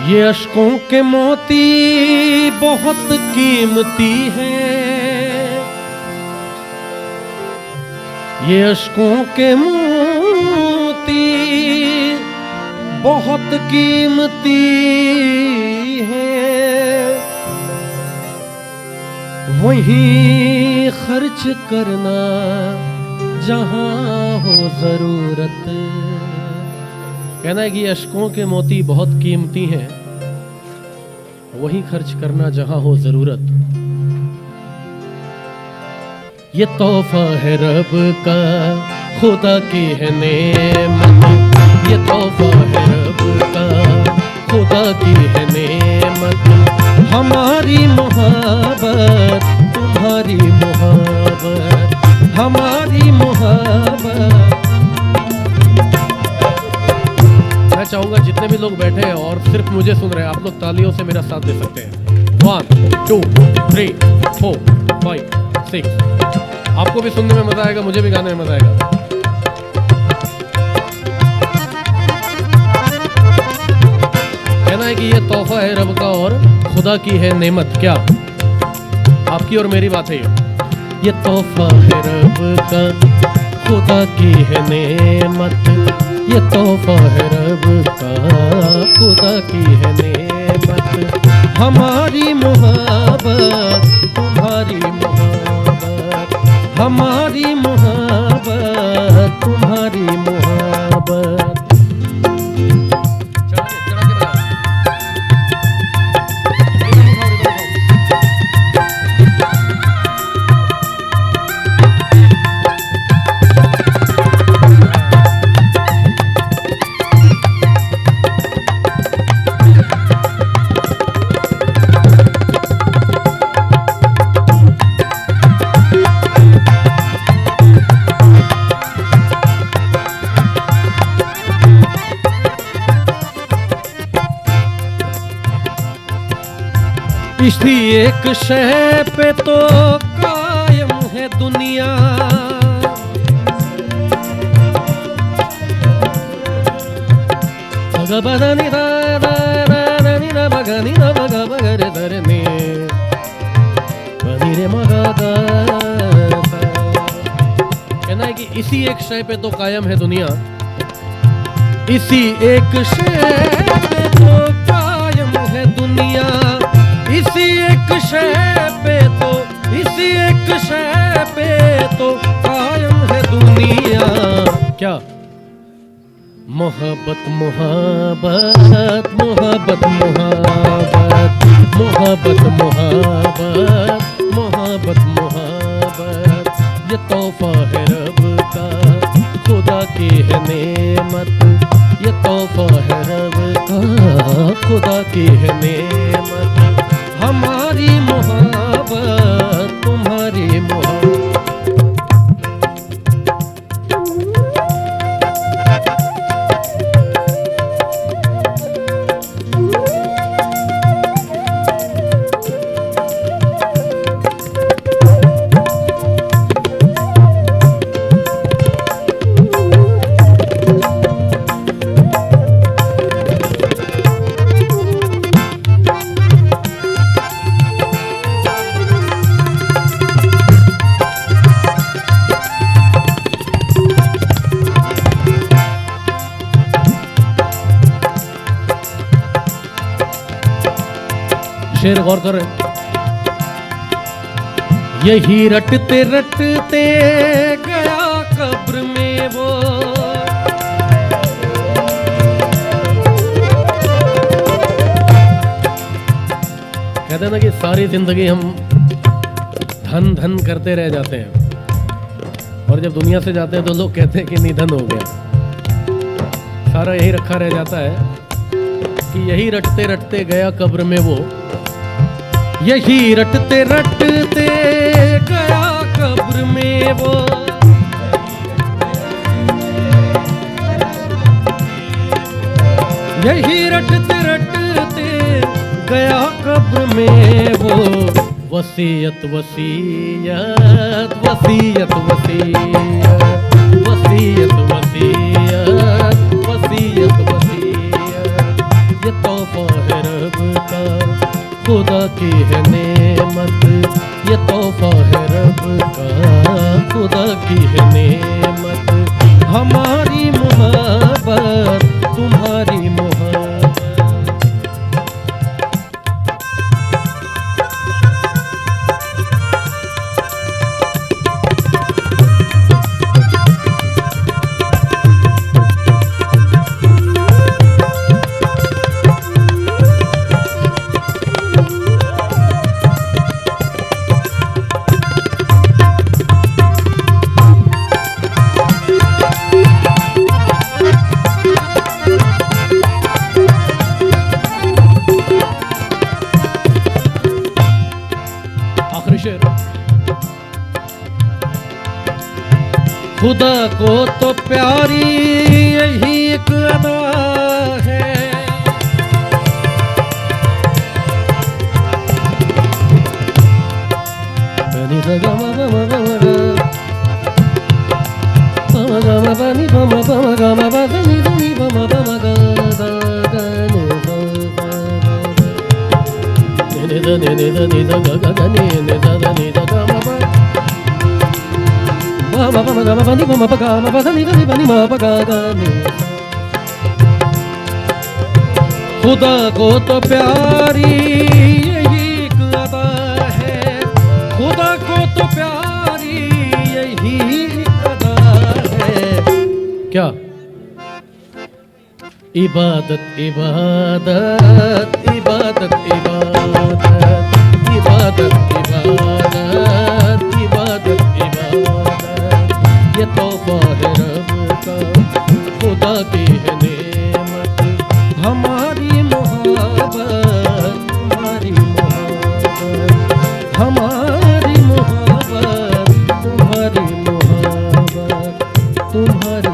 ये अश्कों के मोती बहुत कीमती हैं, ये अश्कों के मोती बहुत कीमती हैं, वहीं खर्च करना जहां हो जरूरत। कहना है कि अश्कों के मोती बहुत कीमती हैं, वहीं खर्च करना जहां हो जरूरत। ये तोहफा है रब का, खुदा की है नेमत। ये तोहफा है रब का, खुदा की है नेमत। हमारी मोहब्बत, तुम्हारी मोहब्बत, हमारी मोहब्बत। मैं चाहूंगा जितने भी लोग बैठे हैं और सिर्फ मुझे सुन रहे हैं, आप लोग तालियों से मेरा साथ दे सकते हैं। 1 2 3 4 5 6। आपको भी सुनने में मजा आएगा, मुझे भी गाने में मजा आएगा। कहना है कि ये तोहफा है रब का और खुदा की है नेमत। क्या आपकी और मेरी बात है? ये तोहफा है रब का, खुदा की है नेमत। ये तोहफा है रब का, खुदा की है नेमत। हमारी मोहब्बत, तुम्हारी मोहब्बत, हमारी मोहब्बत, तुम्हारी मोहब्बत। इसी एक शय पे तो कायम है दुनिया, कहना है कि इसी एक शय पे तो कायम है दुनिया। इसी एक शय पे तो कायम है दुनिया। इसी एक शय पे तो, इसी एक शय पे तो कायम है दुनिया। क्या? मोहब्बत मोहब्बत मोहब्बत मोहब्बत मोहब्बत मोहब्बत मोहब्बत मोहब्बत। ये तोहफा है रब का, खुदा की है नेमत। ये तोहफा है रब का, खुदा की है नेमत। हमारी मोहब्बत, तुम्हारी मोहब्बत। शेर गौर करें। यही रटते रटते गया कब्र में वो, कहते हैं ना कि सारी जिंदगी हम धन धन करते रह जाते हैं, और जब दुनिया से जाते हैं तो लोग कहते हैं कि निधन हो गया। सारा यही रखा रह जाता है कि यही रटते रटते गया कब्र में वो। यही रटते रटते गया कब्र में वो। यही रटते रटते गया कब्र में वो। वसीयत वसीयत वसीयत वसीयत वसीयत वसीयत वसीयत वसीयत। ये तो तोहफा है रब का, खुदा की है नेमत। ये तोहफा है रब का, खुदा की है नेमत। हमारी मोहब्बत तुम्हारी मोहब्बत। खुदा को तो प्यारी यही एक अदा है, खुदा को तो प्यारी यही एक अदा है, खुदा को तो प्यारी यही एक अदा है। क्या? इबादत इबादत इबादत इबादत इबादत इबादत इबादत इबादत। ये तोहफा है रब का, खुदा की है नेमत। हमारी मोहब्बत तुम्हारी मोहब्बत, हमारी मोहब्बत तुम्हारी मोहब्बत, तुम्हारी